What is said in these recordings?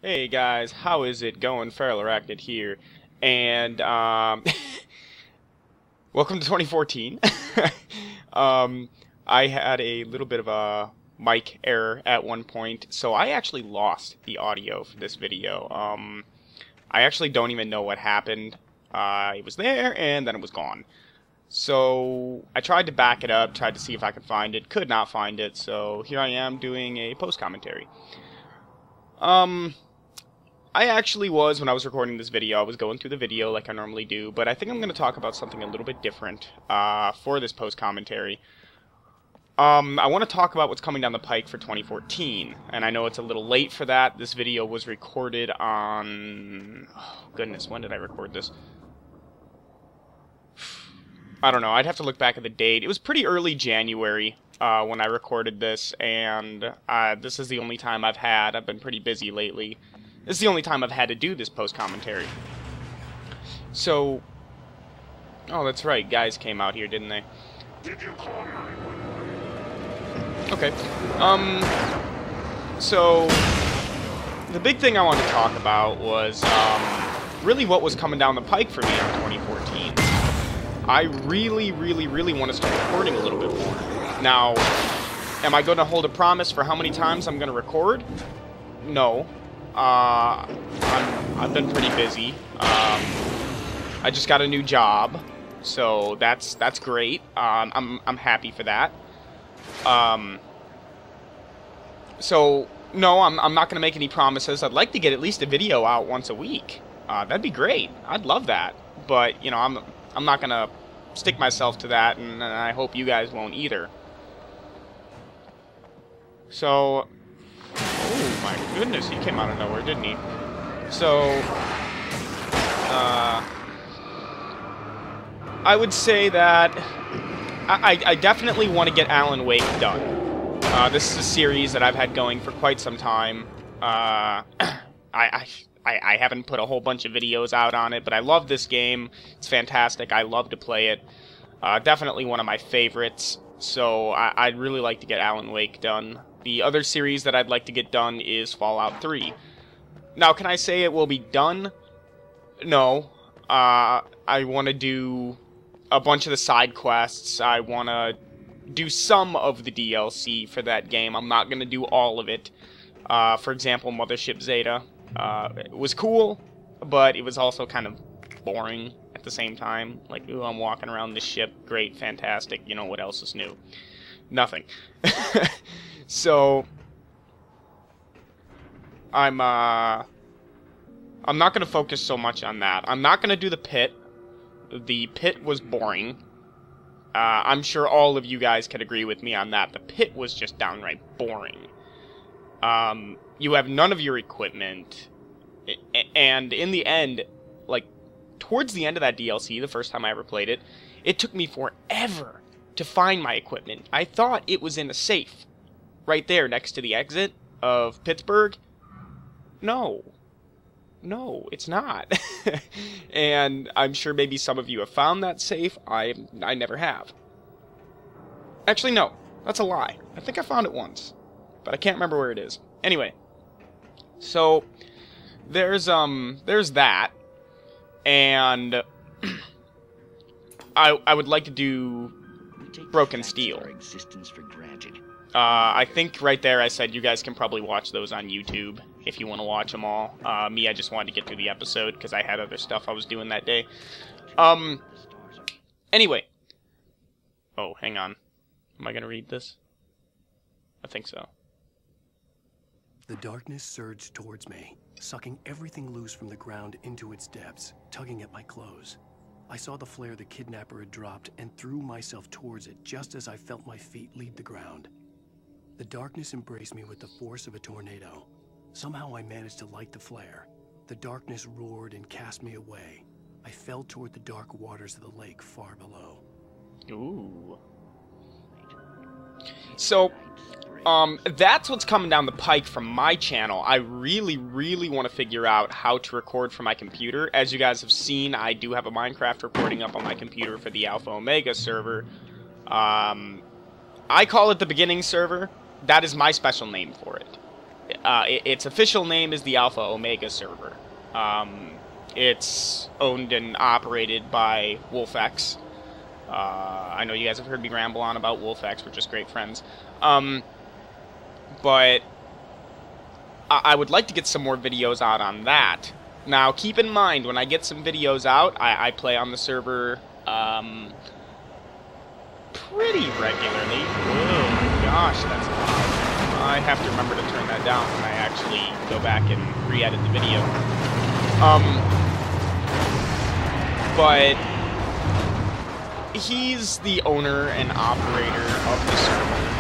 Hey guys, how is it going? Feral Arachnid here, and welcome to 2014. I had a little bit of a mic error at one point, so I actually lost the audio for this video. I actually don't even know what happened. It was there, and then it was gone. So I tried to back it up, tried to see if I could find it, could not find it, so here I am doing a post-commentary. I actually was, when I was recording this video, I was going through the video like I normally do, but I think I'm going to talk about something a little bit different for this post-commentary. I want to talk about what's coming down the pike for 2014, and I know it's a little late for that. This video was recorded on... oh, goodness, when did I record this? I don't know, I'd have to look back at the date. It was pretty early January when I recorded this, and this is the only time I've been pretty busy lately. This is the only time I've had to do this post-commentary. So... oh, that's right, guys came out here, didn't they? Did you call me? Okay. So... the big thing I wanted to talk about was, really what was coming down the pike for me in 2014. I really want to start recording a little bit more. Now, am I going to hold a promise for how many times I'm going to record? No. I've been pretty busy. I just got a new job, so that's great. I'm happy for that. So no, I'm not gonna make any promises. I'd like to get at least a video out once a week. That'd be great. I'd love that. But you know, I'm not gonna stick myself to that, and I hope you guys won't either. So. Oh my goodness, he came out of nowhere, didn't he? So, I would say that I definitely want to get Alan Wake done. This is a series that I've had going for quite some time. I haven't put a whole bunch of videos out on it, but I love this game. It's fantastic. I love to play it. Definitely one of my favorites. So I'd really like to get Alan Wake done. The other series that I'd like to get done is Fallout 3. Now, can I say it will be done? No. I want to do a bunch of the side quests. I want to do some of the DLC for that game. I'm not going to do all of it. For example, Mothership Zeta. It was cool, but it was also kind of boring at the same time. Like, ooh, I'm walking around this ship. Great, fantastic. You know, what else is new? Nothing. So, I'm not going to focus so much on that. I'm not going to do the pit. The pit was boring. I'm sure all of you guys could agree with me on that. The pit was just downright boring. You have none of your equipment. And in the end, like, towards the end of that DLC, the first time I ever played it, it took me forever to find my equipment. I thought it was in a safe. Right there, next to the exit of Pittsburgh. No. No, it's not. And I'm sure maybe some of you have found that safe. I never have. Actually, no. That's a lie. I think I found it once. But I can't remember where it is. Anyway. So, there's that. And I would like to do Broken Steel. I think right there I said you guys can probably watch those on YouTube if you want to watch them all. Me, I just wanted to get through the episode because I had other stuff I was doing that day. Anyway. Oh, hang on. Am I going to read this? I think so. The darkness surged towards me, sucking everything loose from the ground into its depths, tugging at my clothes. I saw the flare the kidnapper had dropped and threw myself towards it just as I felt my feet leave the ground. The darkness embraced me with the force of a tornado. Somehow I managed to light the flare. The darkness roared and cast me away. I fell toward the dark waters of the lake far below. Ooh. So, that's what's coming down the pike from my channel. I really want to figure out how to record from my computer. As you guys have seen, I do have a Minecraft recording up on my computer for the Alpha Omega server. I call it the beginning server. That is my special name for it. its official name is the Alpha Omega server. It's owned and operated by WolfX. I know you guys have heard me ramble on about WolfX. We're just great friends. But I would like to get some more videos out on that. Now, keep in mind, when I get some videos out, I play on the server pretty regularly. Whoa, gosh, that's loud. I have to remember to turn that down when I actually go back and re-edit the video. But he's the owner and operator of the server.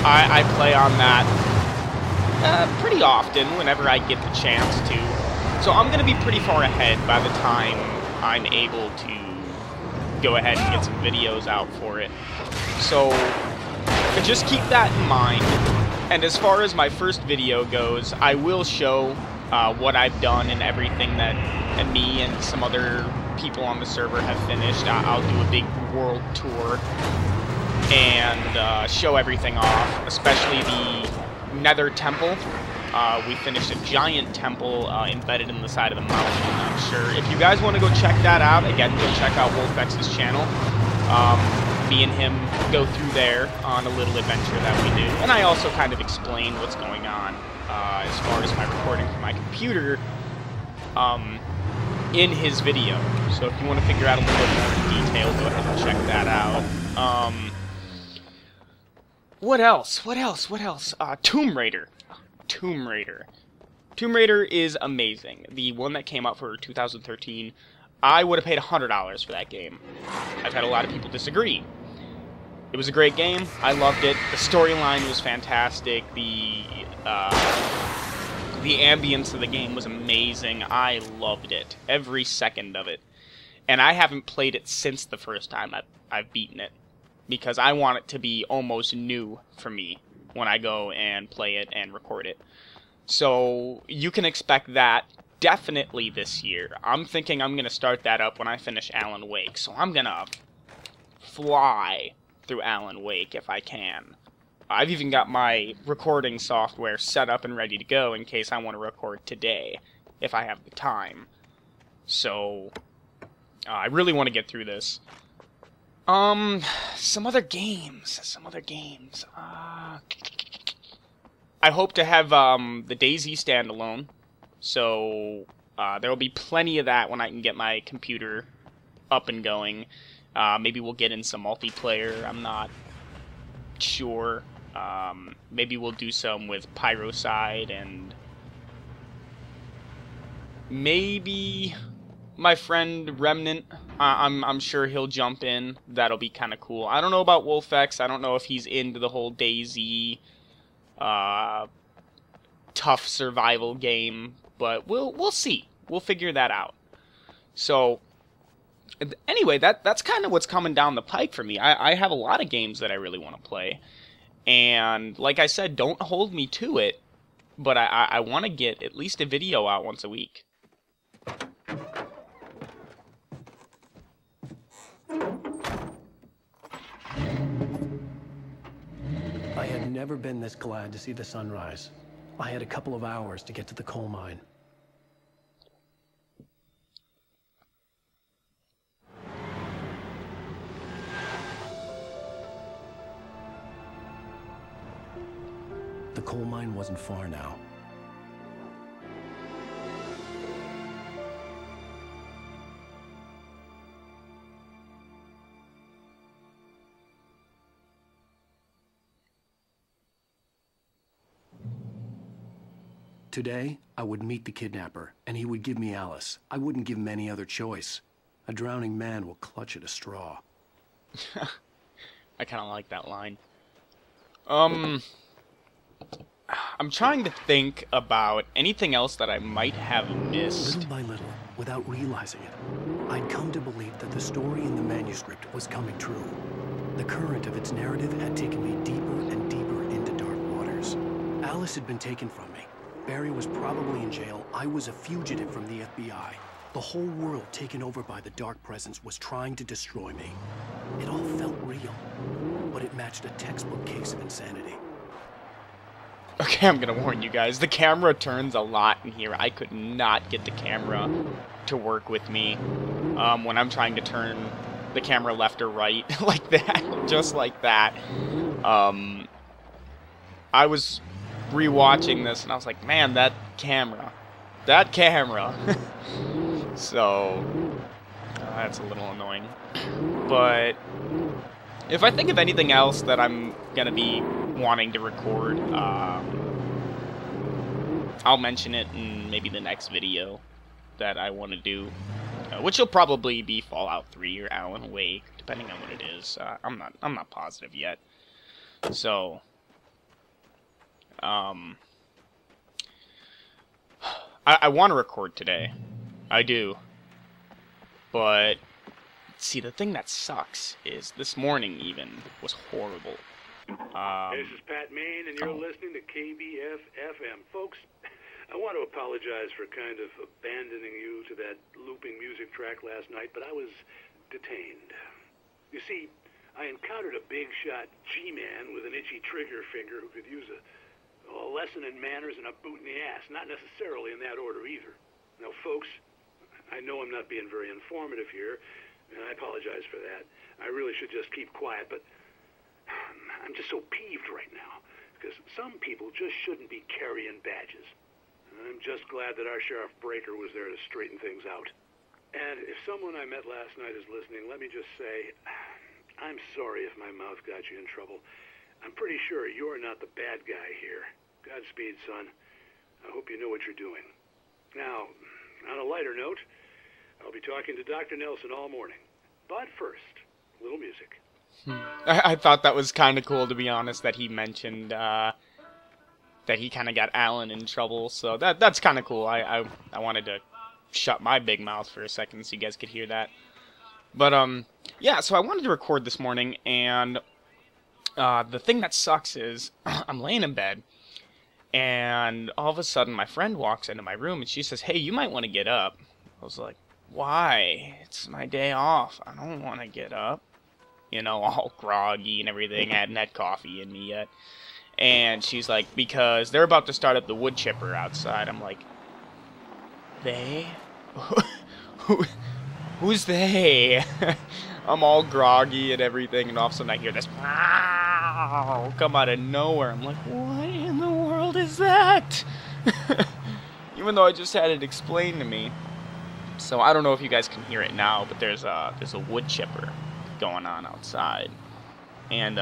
I play on that pretty often whenever I get the chance to. So I'm going to be pretty far ahead by the time I'm able to go ahead and get some videos out for it. So just keep that in mind. And as far as my first video goes, I will show what I've done and everything that me and some other people on the server have finished. I'll do a big world tour and show everything off, especially the Nether Temple. We finished a giant temple embedded in the side of the mountain. I'm sure if you guys want to go check that out, again, go check out WolfX's channel. Me and him go through there on a little adventure that we do. And I also kind of explain what's going on as far as my recording from my computer in his video. So if you want to figure out a little bit more detail, go ahead and check that out. What else? Tomb Raider. Tomb Raider is amazing. The one that came out for 2013, I would have paid $100 for that game. I've had a lot of people disagree. It was a great game. I loved it. The storyline was fantastic. The ambience of the game was amazing. I loved it. Every second of it. And I haven't played it since the first time I've beaten it, because I want it to be almost new for me when I go and play it and record it. So you can expect that definitely this year. I'm thinking I'm going to start that up when I finish Alan Wake. So I'm going to fly through Alan Wake if I can. I've even got my recording software set up and ready to go in case I want to record today, if I have the time. So I really want to get through this. Some other games. I hope to have the DayZ standalone, so there will be plenty of that when I can get my computer up and going. Maybe we'll get in some multiplayer. I'm not sure. Maybe we'll do some with Pyrocide, and maybe my friend Remnant. I'm sure he'll jump in. That'll be kind of cool. I don't know about WolfX. I don't know if he's into the whole DayZ tough survival game, but we'll see. We'll figure that out. So anyway, that's kind of what's coming down the pike for me. I have a lot of games that I really want to play, and like I said, don't hold me to it, but I want to get at least a video out once a week. I had never been this glad to see the sunrise. I had a couple of hours to get to the coal mine. The coal mine wasn't far now. Today, I would meet the kidnapper, and he would give me Alice. I wouldn't give him any other choice. A drowning man will clutch at a straw. I kind of like that line. I'm trying to think about anything else that I might have missed. Little by little, without realizing it, I'd come to believe that the story in the manuscript was coming true. The current of its narrative had taken me deeper and deeper into dark waters. Alice had been taken from me. Barry was probably in jail. I was a fugitive from the FBI. The whole world taken over by the Dark Presence was trying to destroy me. It all felt real, but it matched a textbook case of insanity. Okay, I'm gonna warn you guys. The camera turns a lot in here. I could not get the camera to work with me when I'm trying to turn the camera left or right like that, just like that. I was rewatching this and I was like, man, that camera. So that's a little annoying. But if I think of anything else that I'm gonna be wanting to record, I'll mention it in maybe the next video that I want to do, which will probably be Fallout 3 or Alan Wake, depending on what it is. I'm not positive yet. So, I want to record today. I do. But see, the thing that sucks is this morning even was horrible. This is Pat Main, and you're listening to KBF-FM. Folks, I want to apologize for kind of abandoning you to that looping music track last night, but I was detained. You see, I encountered a big-shot G-man with an itchy trigger finger who could use a lesson in manners and a boot in the ass. Not necessarily in that order either. Now, folks, I know I'm not being very informative here, and I apologize for that. I really should just keep quiet, but I'm just so peeved right now, because some people just shouldn't be carrying badges. And I'm just glad that our Sheriff Breaker was there to straighten things out. And if someone I met last night is listening, let me just say, I'm sorry if my mouth got you in trouble. I'm pretty sure you're not the bad guy here. Godspeed, son. I hope you know what you're doing. Now, on a lighter note, I'll be talking to Dr. Nelson all morning. But first, a little music. I thought that was kind of cool, to be honest, that he mentioned that he kind of got Alan in trouble. So that's kind of cool. I wanted to shut my big mouth for a second so you guys could hear that. But yeah, so I wanted to record this morning, and the thing that sucks is I'm laying in bed, and all of a sudden my friend walks into my room and she says, "Hey, you might want to get up." I was like, "Why? It's my day off. I don't want to get up." You know, all groggy and everything. I hadn't had coffee in me yet. And she's like, "Because they're about to start up the wood chipper outside." I'm like, "They? Who's they?" I'm all groggy and everything, and all of a sudden I hear this come out of nowhere. I'm like, what in the world is that? Even though I just had it explained to me. So I don't know if you guys can hear it now, but there's a wood chipper going on outside, and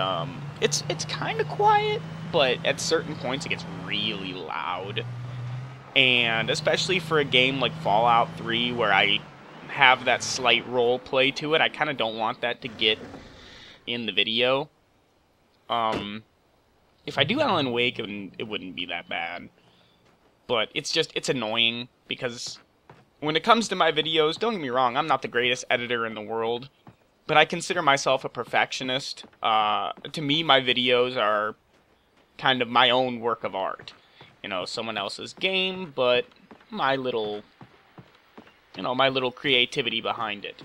it's kind of quiet, but at certain points it gets really loud. And especially for a game like Fallout 3 where I have that slight role play to it, I kind of don't want that to get in the video. If I do Alan Wake, it wouldn't be that bad, but it's annoying because when it comes to my videos, don't get me wrong, I'm not the greatest editor in the world, but I consider myself a perfectionist. To me, my videos are kind of my own work of art. You know, someone else's game, but my little creativity behind it.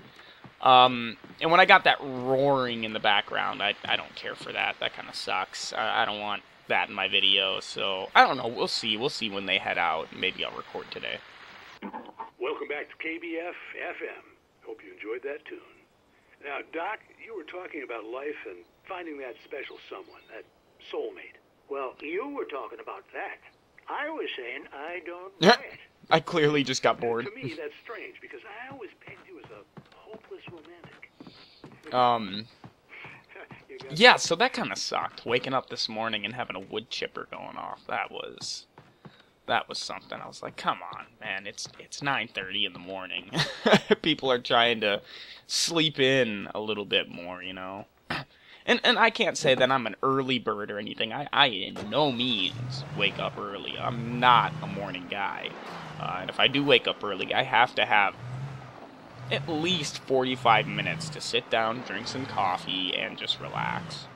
And when I got that roaring in the background, I don't care for that. That kind of sucks. I don't want that in my video, so I don't know. We'll see. We'll see when they head out. Maybe I'll record today. Welcome back to KBF-FM. Hope you enjoyed that tune. Now, Doc, you were talking about life and finding that special someone, that soulmate. Well, you were talking about that. I was saying I don't buy it. I clearly just got bored. To me, that's strange, because I always pegged you as a hopeless romantic. Yeah, so that kind of sucked. Waking up this morning and having a wood chipper going off. That was something. I was like, come on, man. It's 9:30 in the morning. People are trying to sleep in a little bit more, you know. And I can't say that I'm an early bird or anything. I in no means wake up early. I'm not a morning guy. And if I do wake up early, I have to have at least 45 minutes to sit down, drink some coffee, and just relax.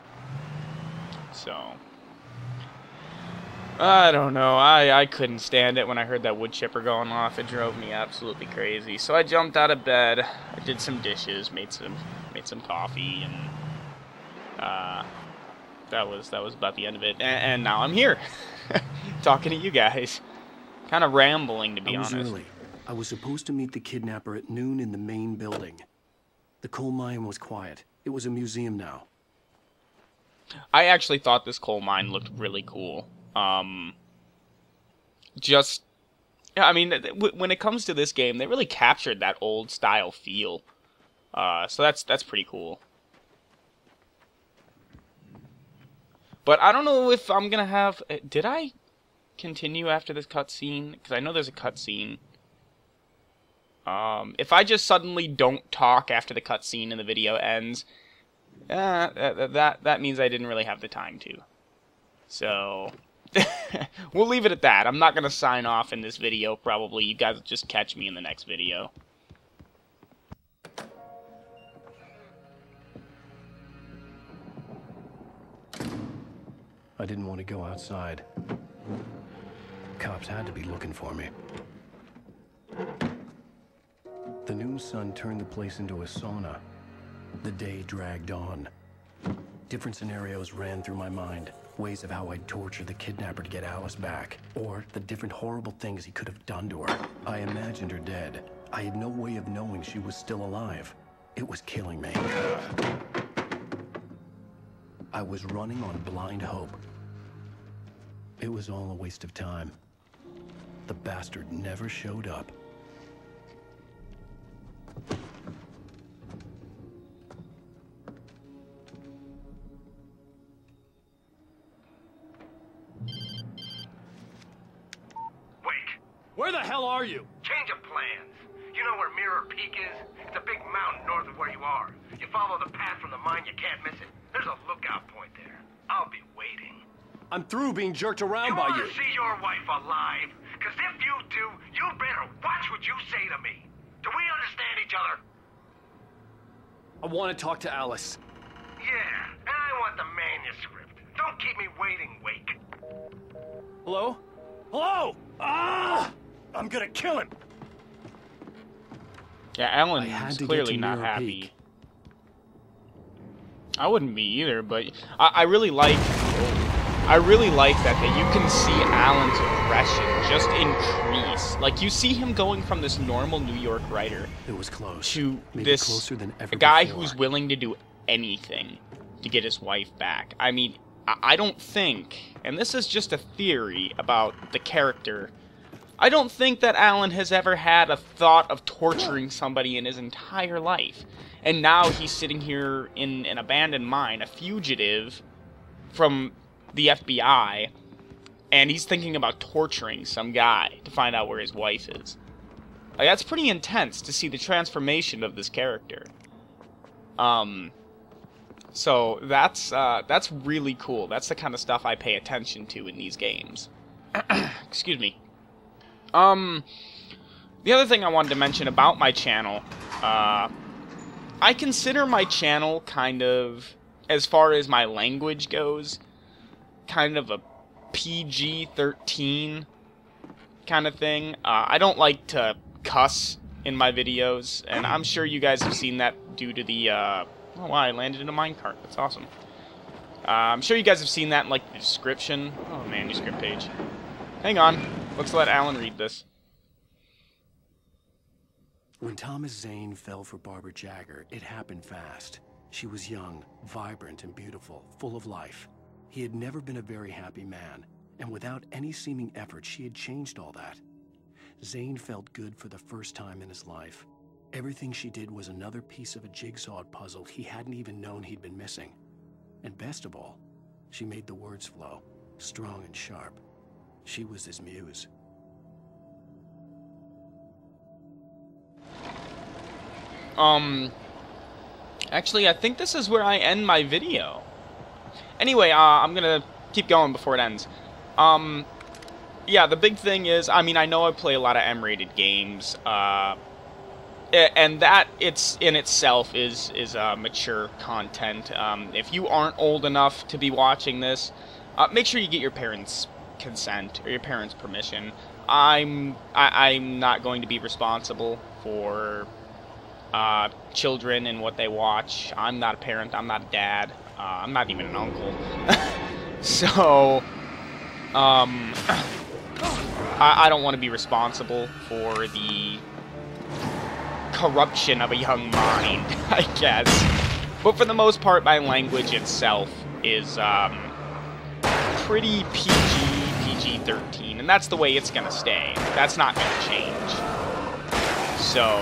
So, I don't know. I couldn't stand it when I heard that wood chipper going off. It drove me absolutely crazy. So I jumped out of bed. I did some dishes, made some coffee, and that was about the end of it. And now I'm here. talking to you guys. Kind of rambling, to be honest. I was early. I was supposed to meet the kidnapper at noon in the main building. The coal mine was quiet. It was a museum now. I actually thought this coal mine looked really cool. Just, yeah, I mean, when it comes to this game, they really captured that old style feel. So that's pretty cool. But I don't know if I'm gonna have. Did I continue after this cutscene? Because I know there's a cutscene. If I just suddenly don't talk after the cutscene and the video ends, that means I didn't really have the time to. So we'll leave it at that. I'm not gonna sign off in this video. Probably you guys will just catch me in the next video. I didn't want to go outside. Cops had to be looking for me. The noon sun turned the place into a sauna. The day dragged on. Different scenarios ran through my mind. Ways of how I'd torture the kidnapper to get Alice back. Or the different horrible things he could have done to her. I imagined her dead. I had no way of knowing she was still alive. It was killing me. I was running on blind hope. It was all a waste of time. The bastard never showed up. Where the hell are you? Change of plans. You know where Mirror Peak is? It's a big mountain north of where you are. You follow the path from the mine, you can't miss it. There's a lookout point there. I'll be waiting. I'm through being jerked around by you. You want to see your wife alive? Because if you do, you better watch what you say to me. Do we understand each other? I want to talk to Alice. Yeah, and I want the manuscript. Don't keep me waiting, Wake. Hello? Hello? Ah! I'm gonna kill him. Yeah, Alan's clearly not happy. I wouldn't be either, but I really like that you can see Alan's aggression just increase. Like, you see him going from this normal New York writer it was close. To maybe this closer than ever guy before. who's willing to do anything to get his wife back. I mean, I don't think, and this is just a theory about the character, I don't think that Alan has ever had a thought of torturing somebody in his entire life. And now he's sitting here in an abandoned mine, a fugitive from the FBI, and he's thinking about torturing some guy to find out where his wife is. Like, that's pretty intense to see the transformation of this character. So that's really cool. That's the kind of stuff I pay attention to in these games. Excuse me. The other thing I wanted to mention about my channel, I consider my channel kind of, as far as my language goes, kind of a PG-13 kind of thing. I don't like to cuss in my videos, and I'm sure you guys have seen that due to the, oh wow, I landed in a minecart. That's awesome. I'm sure you guys have seen that in, like, the description. Oh, manuscript page. Hang on. Let's let Alan read this. When Thomas Zane fell for Barbara Jagger, it happened fast. She was young, vibrant, and beautiful, full of life. He had never been a very happy man, and without any seeming effort, she had changed all that. Zane felt good for the first time in his life. Everything she did was another piece of a jigsaw puzzle he hadn't even known he'd been missing. And best of all, she made the words flow, strong and sharp. She was his muse. Actually, I think this is where I end my video. Anyway, I'm gonna keep going before it ends. Yeah, the big thing is, I mean, I know I play a lot of M-rated games, and that in itself is mature content. If you aren't old enough to be watching this, make sure you get your parents' consent or your parents' permission. I'm not going to be responsible for children and what they watch. I'm not a parent. I'm not a dad. I'm not even an uncle. So I don't want to be responsible for the corruption of a young mind, I guess. But for the most part, my language itself is pretty PG-13, and that's the way it's gonna stay. That's not gonna change. So,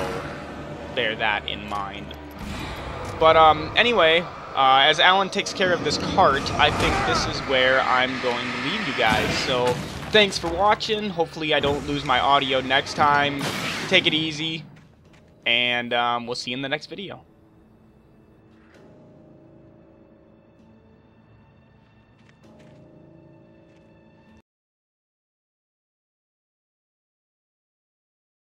bear that in mind. But anyway, as Alan takes care of this cart, I think this is where I'm going to leave you guys. So, thanks for watching. Hopefully I don't lose my audio next time. Take it easy, and we'll see you in the next video.